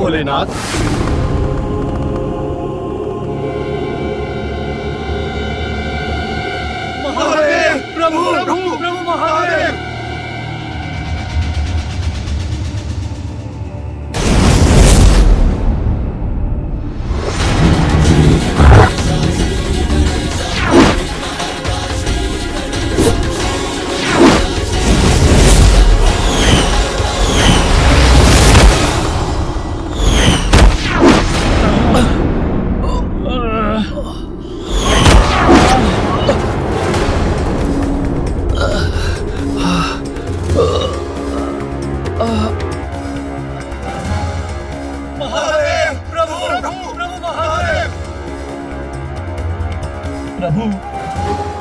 भोलेनाथ। महादेव! प्रभु प्रभु प्रभु महादेव!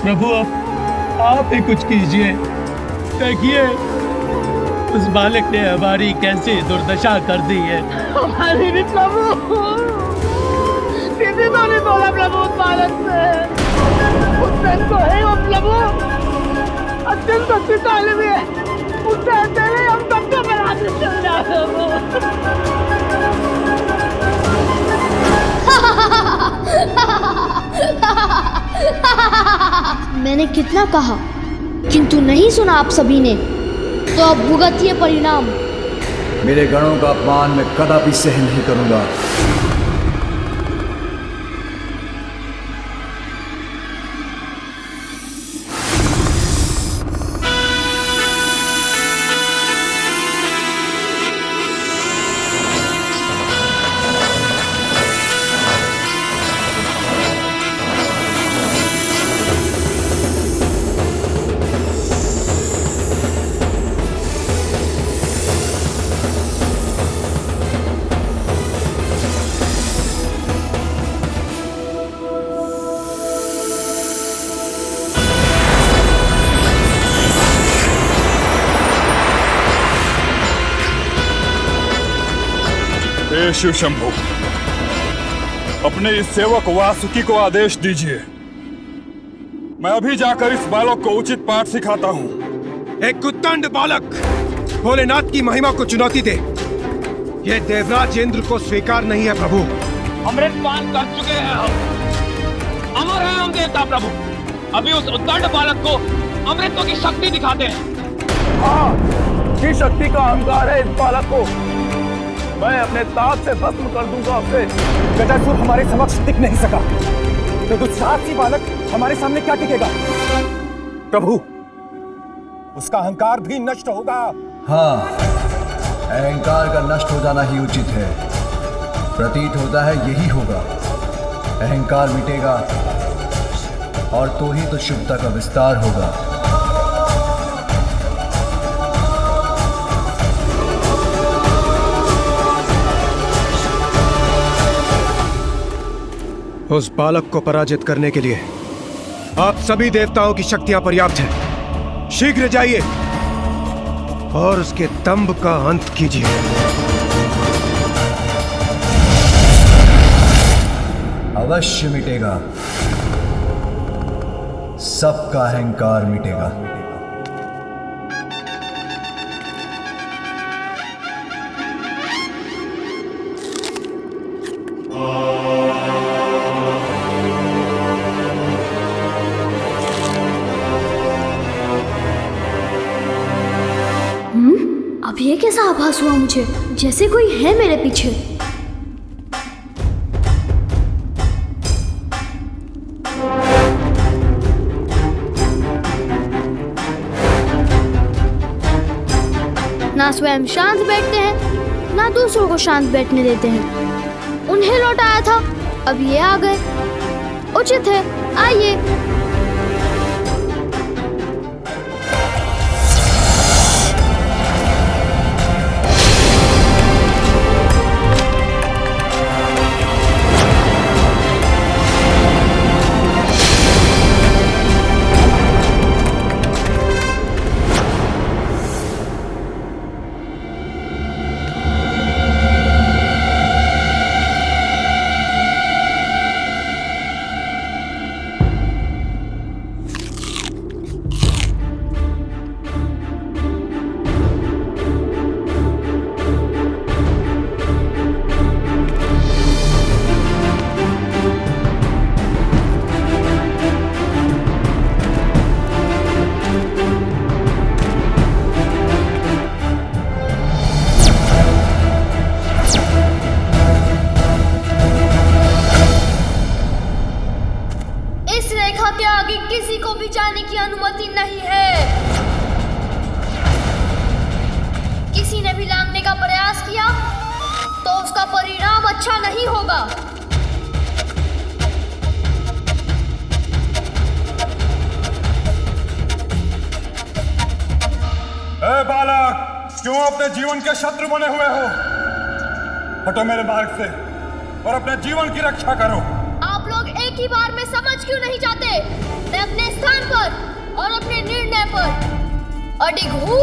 प्रभु आप ही कुछ कीजिए। देखिए उस बालक ने हमारी कैसी दुर्दशा कर दी है। हमारी भी प्रभु, किसी को नहीं बोला प्रभु उस बालक से। उससे तो है वो प्रभु, अत्यंत शक्तिशाली भी है। उससे पहले हम सबको बना देते मैंने कितना कहा किंतु नहीं सुना आप सभी ने, तो अब भुगतिए परिणाम। मेरे गणों का अपमान मैं कदापि सहन नहीं करूंगा। शिव शंभु, अपने इस सेवक वासुकी को आदेश दीजिए। मैं अभी जाकर इस बालक को उचित पाठ सिखाता हूँ। एक कुत्तंड बालक भोलेनाथ की महिमा को चुनौती दे, ये देवराज इंद्र को स्वीकार नहीं है प्रभु। अमृतपान कर चुके हैं हम, अमर है हम देवता प्रभु। अभी उस उद्दंड बालक को अमृतों की शक्ति दिखाते हैं। हाँ, की शक्ति का अहंकार है इस बालक को। मैं अपने ताप से भस्म कर दूंगा उसे। गजासुर हमारे समक्ष टिक नहीं सका, तो दुस्साहसी बालक हमारे सामने क्या टिकेगा? प्रभु, उसका अहंकार भी नष्ट होगा। हाँ, अहंकार का नष्ट हो जाना ही उचित है। प्रतीत होता है यही होगा। अहंकार मिटेगा और तो ही तो शुभता का विस्तार होगा। उस बालक को पराजित करने के लिए आप सभी देवताओं की शक्तियां पर्याप्त हैं। शीघ्र जाइए और उसके दंभ का अंत कीजिए। अवश्य मिटेगा, सबका अहंकार मिटेगा। अब ये कैसा आभास हुआ मुझे, जैसे कोई है मेरे पीछे। ना स्वयं शांत बैठते हैं, ना दूसरों को शांत बैठने देते हैं। उन्हें लौटाया था, अब ये आ गए। उचित है, आइए। तो उसका परिणाम अच्छा नहीं होगा। ए बालक, क्यों अपने जीवन के शत्रु बने हुए हो? हटो मेरे मार्ग से और अपने जीवन की रक्षा करो। आप लोग एक ही बार में समझ क्यों नहीं जाते? मैं अपने स्थान पर और अपने निर्णय पर अडिग हूँ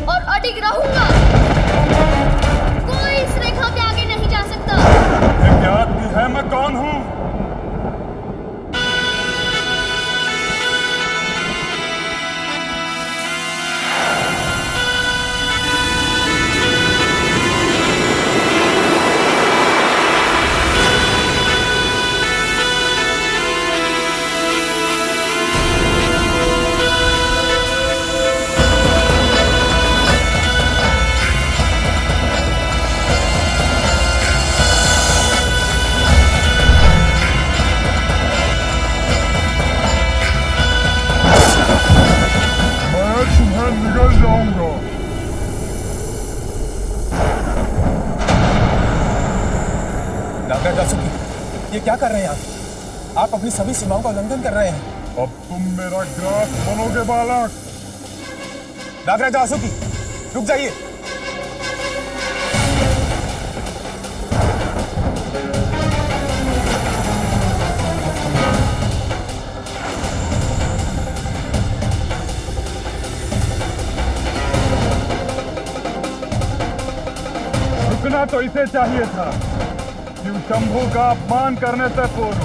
और अडिग रहूंगा। कोई इस रेखा के आगे नहीं जा सकता। ये ज्ञात भी है मैं कौन हूँ? निकल जाऊंगा। नागराज वासुकी, ये क्या कर रहे हैं आप अपनी सभी सीमाओं का उल्लंघन कर रहे हैं। अब तुम मेरा ग्रास बनोगे बालक। नागराज वासुकी, रुक जाइए। रुकना तो इसे चाहिए था। शिव शंभू का अपमान करने से पूर्व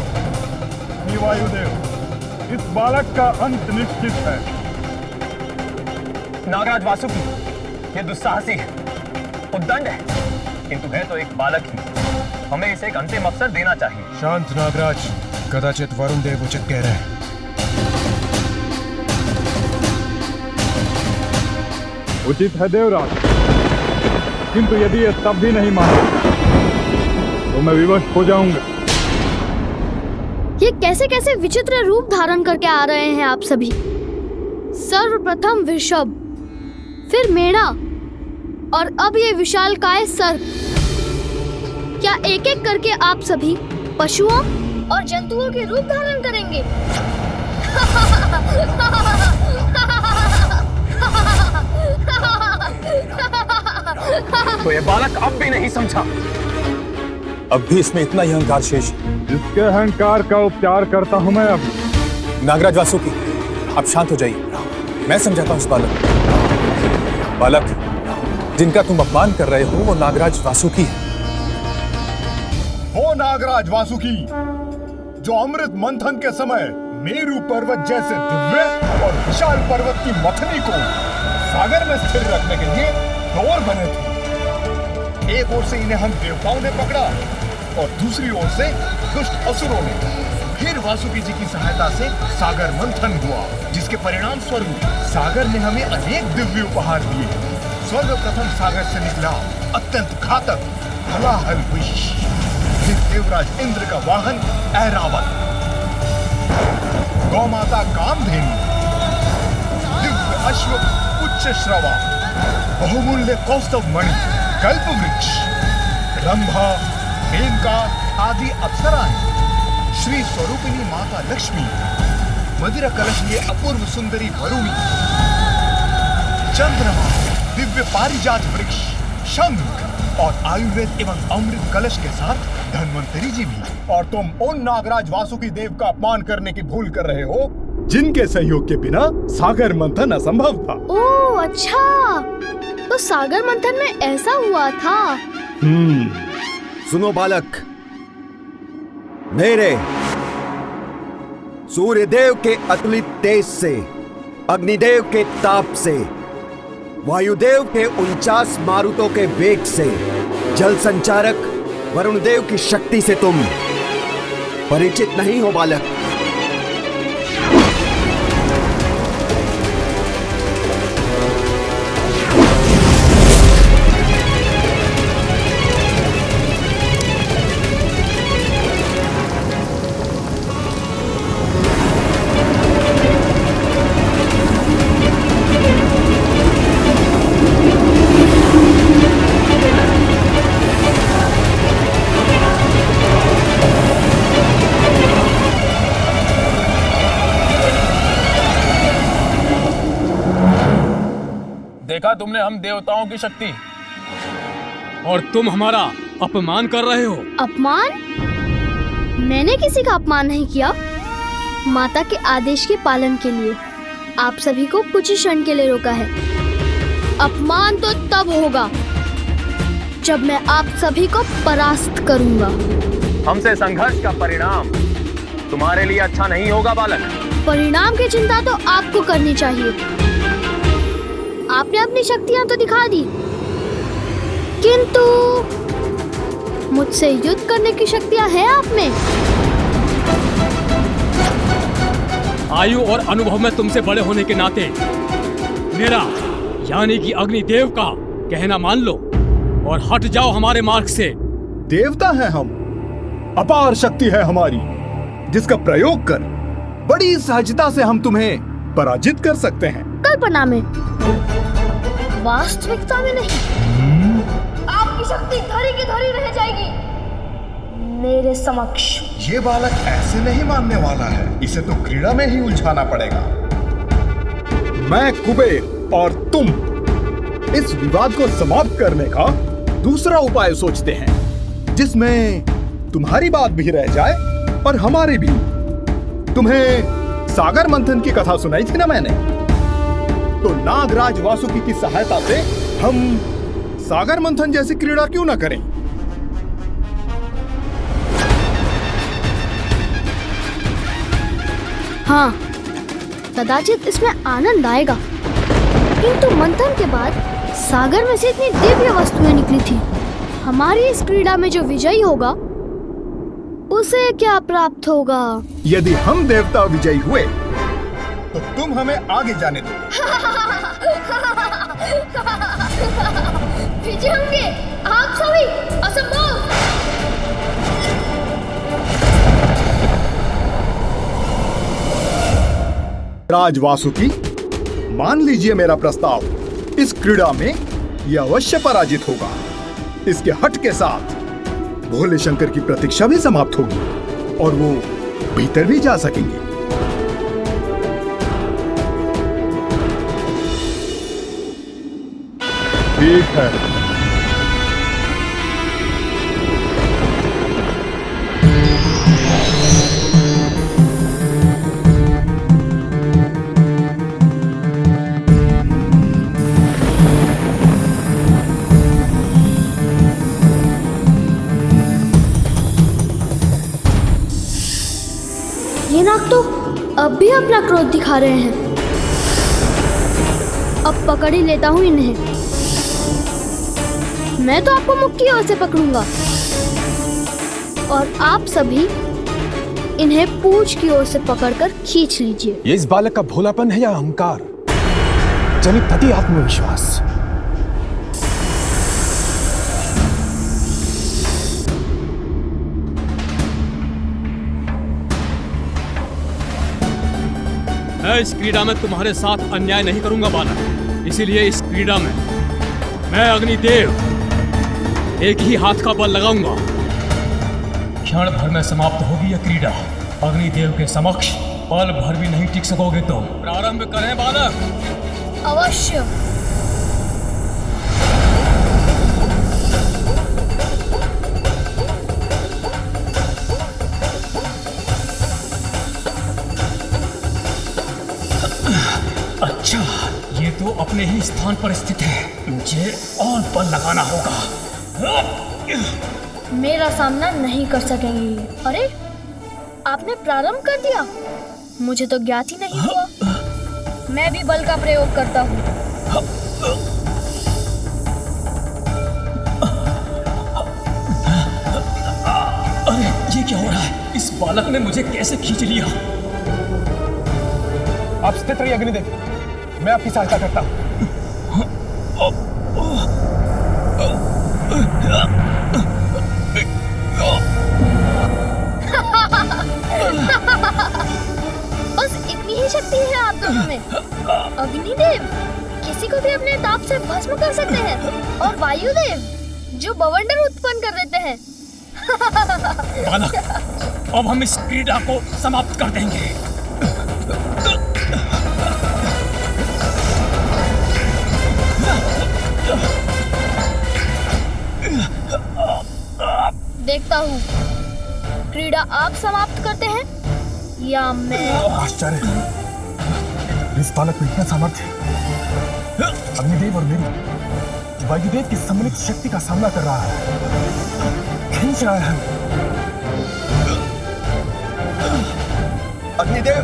हे वायुदेव, इस बालक का अंत निश्चित है। नागराज वासुकी, ये दुस्साहसी है, उद्दंड है, किंतु है तो एक बालक ही। हमें इसे एक अंतिम अवसर देना चाहिए। शांत नागराज, कदाचित वरुण देव उचित कह रहे हैं। उचित है देवराज, किंतु यदि ये तब भी नहीं माने तो मैं विवश हो जाऊंगा। ये कैसे कैसे विचित्र रूप धारण करके आ रहे हैं आप सभी। सर्वप्रथम वृषभ, फिर मेढ़ा और अब ये विशालकाय सर्प। क्या एक एक करके आप सभी पशुओं और जंतुओं के रूप धारण करेंगे? तो ये बालक अब भी नहीं समझा। अब भी इसमें इतना ही अहंकार शेष है। इसके अहंकार का उपचार करता हूं मैं अब। नागराज वासुकी, अब शांत हो जाइए। मैं समझाता हूं इस बालक, जिनका तुम अपमान कर रहे हो वो नागराज वासुकी है। वो नागराज वासुकी जो अमृत मंथन के समय मेरू पर्वत जैसे दिव्य और विशाल पर्वत की मथनी को सागर में स्थिर रखने के लिए डोर बने थे। एक ओर से इन्हें हम देवताओं ने पकड़ा और दूसरी ओर से दुष्ट असुरों ने। फिर वासुकी जी की सहायता से सागर मंथन हुआ, जिसके परिणाम स्वरूप सागर ने हमें अनेक दिव्य उपहार दिए। सर्वप्रथम सागर से निकला अत्यंत घातक हलाहल विष, फिर देवराज इंद्र का वाहन ऐरावत, गौमाता कामधेनु, दिव्य अश्व उच्च श्रवा, बहुमूल्य कौस्तभ मणि, कल्प वृक्ष, रंभा, मेनका आदि अप्सराएं, श्री स्वरूपिणी माता लक्ष्मी, मदिरा कलश लिए अपूर्व सुंदरी वरुणी, चंद्रमा, दिव्य पारिजात वृक्ष, शंख और आयुर्वेद एवं अमृत कलश के साथ धन्वंतरी जी भी। और तुम उन नागराज वासुकी देव का अपमान करने की भूल कर रहे हो जिनके सहयोग के बिना सागर मंथन असंभव था। ओह अच्छा, तो सागर मंथन में ऐसा हुआ था। सुनो बालक, मेरे सूर्यदेव के अतुलित तेज से, अग्निदेव के ताप से, वायुदेव के 49 मारुतों के वेग से, जल संचारक वरुण देव की शक्ति से तुम परिचित नहीं हो बालक। देखा तुमने हम देवताओं की शक्ति? और तुम हमारा अपमान कर रहे हो। अपमान? मैंने किसी का अपमान नहीं किया। माता के आदेश के पालन के लिए आप सभी को कुछ ही क्षण के लिए रोका है। अपमान तो तब होगा जब मैं आप सभी को परास्त करूंगा। हमसे संघर्ष का परिणाम तुम्हारे लिए अच्छा नहीं होगा बालक। परिणाम की चिंता तो आपको करनी चाहिए। आपने अपनी शक्तियां तो दिखा दी, किंतु मुझसे युद्ध करने की शक्तियां हैं आप में। आयु और अनुभव में तुमसे बड़े होने के नाते मेरा यानी कि अग्निदेव का कहना मान लो और हट जाओ हमारे मार्ग से। देवता हैं हम, अपार शक्ति है हमारी, जिसका प्रयोग कर बड़ी सहजता से हम तुम्हें पराजित कर सकते हैं। कल्पना में, वास्तविकता में नहीं। आपकी शक्ति धरी की धरी रह जाएगी मेरे समक्ष। ये बालक ऐसे नहीं मानने वाला है, इसे तो क्रीड़ा में ही उलझाना पड़ेगा। मैं कुबेर और तुम इस विवाद को समाप्त करने का दूसरा उपाय सोचते हैं, जिसमें तुम्हारी बात भी रह जाए और हमारी भी। तुम्हें सागर मंथन की कथा सुनाई थी ना मैंने, तो नागराज वासुकी की सहायता से हम सागर मंथन जैसी क्रीड़ा क्यों ना करें? हाँ, कदाचित इसमें आनंद आएगा, किंतु मंथन के बाद सागर में से इतनी दिव्य वस्तुएं निकली थी। हमारी इस क्रीड़ा में जो विजयी होगा उसे क्या प्राप्त होगा? यदि हम देवता विजयी हुए तो तुम हमें आगे जाने दो। विजय होंगे आप सभी? असंभव। राज वासुकी, मान लीजिए मेरा प्रस्ताव। इस क्रीड़ा में यह अवश्य पराजित होगा। इसके हट के साथ भोले शंकर की प्रतीक्षा भी समाप्त होगी और वो भीतर भी जा सकेंगे। ठीक है। ये नाग तो अब भी अपना क्रोध दिखा रहे हैं। अब पकड़ ही लेता हूँ इन्हें। मैं तो आपको मुख की ओर से पकड़ूंगा और आप सभी इन्हें पूंछ की ओर से पकड़कर खींच लीजिए। ये इस बालक का भोलापन है या अहंकार? जनित आत्मविश्वास। मैं इस क्रीड़ा में तुम्हारे साथ अन्याय नहीं करूंगा बालक। इसीलिए इस क्रीड़ा में मैं अग्निदेव एक ही हाथ का बल लगाऊंगा। क्षण भर में समाप्त होगी यह क्रीड़ा। अग्निदेव के समक्ष पल भर भी नहीं टिक सकोगे तुम। प्रारंभ करें बालक। अवश्य। अच्छा, ये तो अपने ही स्थान पर स्थित है। मुझे और बल लगाना होगा। मेरा सामना नहीं कर सकेंगे। अरे, आपने प्रारंभ कर दिया? मुझे तो ज्ञात ही नहीं हुआ। मैं भी बल का प्रयोग करता हूँ। अरे, ये क्या हो रहा है? इस बालक ने मुझे कैसे खींच लिया? आप स्थित रहिए अग्निदेव, मैं आपकी सहायता करता हूँ। बस इतनी ही शक्ति है आप दोनों में। अग्निदेव किसी को भी अपने ताप से भस्म कर सकते हैं और वायुदेव जो बवंडर उत्पन्न कर देते हैं। बालक, अब हम इस क्रीड़ा को समाप्त कर देंगे। करता हूँ। क्रीड़ा आप समाप्त करते हैं या मैं? आश्चर्य है, इस बालक में इतना सामर्थ्य। अग्निदेव और मेरी वायुदेव की सम्मिलित शक्ति का सामना कर रहा है, खींच रहा है। अग्निदेव,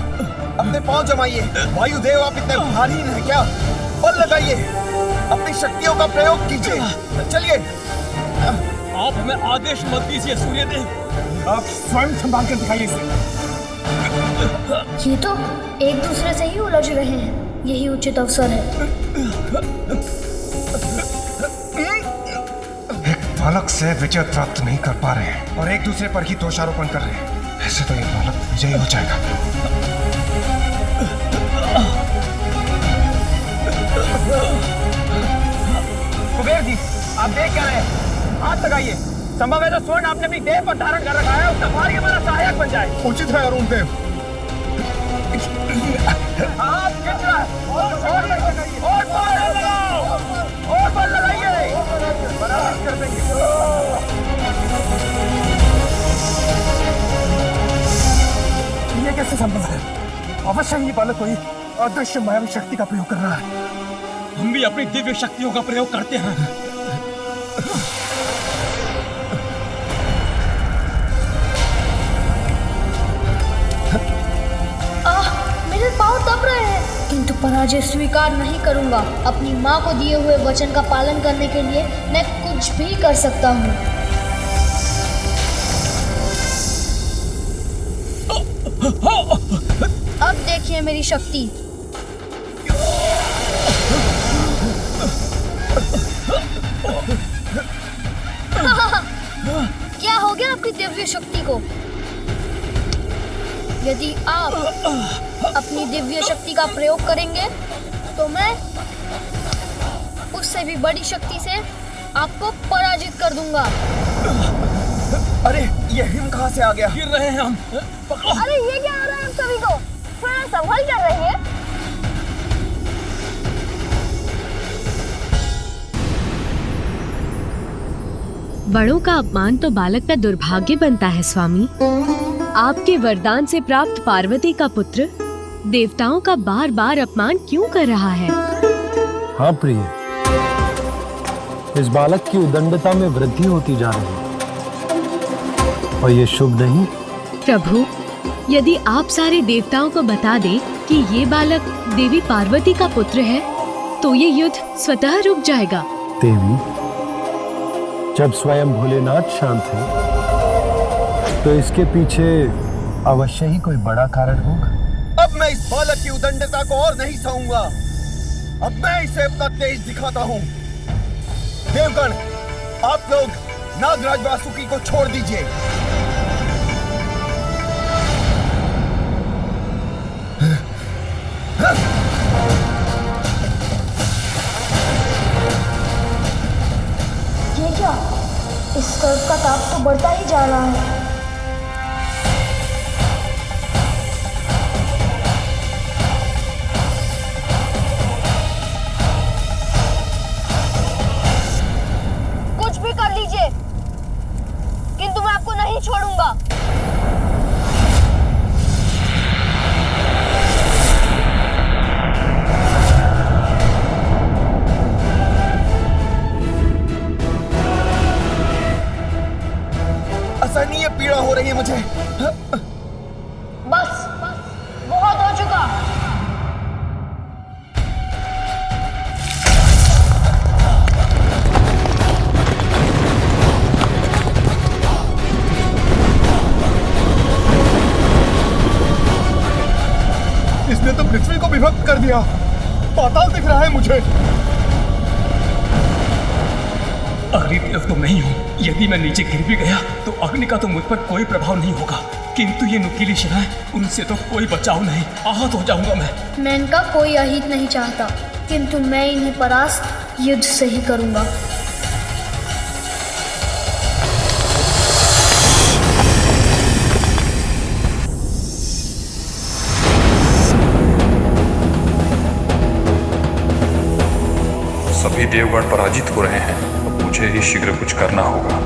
अपने पांव जमाइए। वायुदेव, आप इतने भारी हैं क्या? बल लगाइए, अपनी शक्तियों का प्रयोग कीजिए। चलिए। आप हमें आदेश मत दीजिए सूर्यदेव। आप स्वयं संभाल कर दिखाइए इसे। ये तो एक दूसरे से ही उलझ रहे हैं, यही उचित अवसर है। एक बालक से विजय प्राप्त नहीं कर पा रहे हैं और एक दूसरे पर ही दोषारोपण कर रहे हैं। ऐसे तो ये बालक विजयी हो जाएगा। कुबेर जी, आप देख क्या रहे हैं? हाथ लगाइए। संभव है तो स्वर्ण आपने अपनी देह पर धारण कर रखा है, उसका भार हमारा सहायक बन जाए। उचित है अरुण देव। हाथ खींच रहा है। और बल लगाओ, और बल लगाइए। बराबर कर देंगे। ये कैसे संभव है? अवश्य ही बालक कोई अदृश्य मायावी शक्ति का प्रयोग कर रहा है। हम भी अपनी दिव्य शक्तियों का प्रयोग करते हैं। मेरे पांव दब रहे हैं, किंतु पराजय स्वीकार नहीं करूंगा। अपनी माँ को दिए हुए वचन का पालन करने के लिए मैं कुछ भी कर सकता हूँ। अब देखिए मेरी शक्ति। क्या हो गया आपकी दिव्य शक्ति को? यदि आप अपनी दिव्य शक्ति का प्रयोग करेंगे तो मैं उससे भी बड़ी शक्ति से आपको पराजित कर दूंगा। अरे, ये हिम कहाँ से आ गया? गिर रहे हैं हम। अरे ये क्या आ रहा है हम सभी को? थोड़ा संभल कर रहिए। बड़ों का अपमान तो बालक का दुर्भाग्य बनता है स्वामी। आपके वरदान से प्राप्त पार्वती का पुत्र देवताओं का बार बार अपमान क्यों कर रहा है? हाँ प्रिय, इस बालक की उदंडता में वृद्धि होती जा रही है और ये शुभ नहीं। प्रभु, यदि आप सारे देवताओं को बता दें कि ये बालक देवी पार्वती का पुत्र है तो ये युद्ध स्वतः रुक जाएगा। देवी, जब स्वयं भोलेनाथ शांत है तो इसके पीछे अवश्य ही कोई बड़ा कारण होगा। अब मैं इस बालक की उदंडता को और नहीं सहूंगा। अब मैं इसे अपना तेज दिखाता हूँ। देवगण, आप लोग नागराज वासुकी को छोड़ दीजिए। ये क्या? इस सर्प का ताप तो बढ़ता ही जा रहा है। कुछ भी कर लीजिए, किंतु मैं आपको नहीं छोड़ूंगा। असहनीय पीड़ा हो रही है मुझे। बस बहुत हो चुका। इसने तो पृथ्वी को विभक्त कर दिया। पाताल दिख रहा है मुझे। अग्निदेव तो नहीं हूँ। यदि मैं नीचे गिर भी गया तो अग्नि का तो मुझ पर कोई प्रभाव नहीं होगा, किंतु ये नुकीली शिलाएं, उनसे तो कोई बचाव नहीं। आहत हो जाऊंगा मैं इनका कोई अहित नहीं चाहता, किंतु मैं इन्हें परास्त युद्ध से ही करूंगा। सभी देवगण पराजित हो रहे हैं। अब मुझे ही शीघ्र कुछ करना होगा।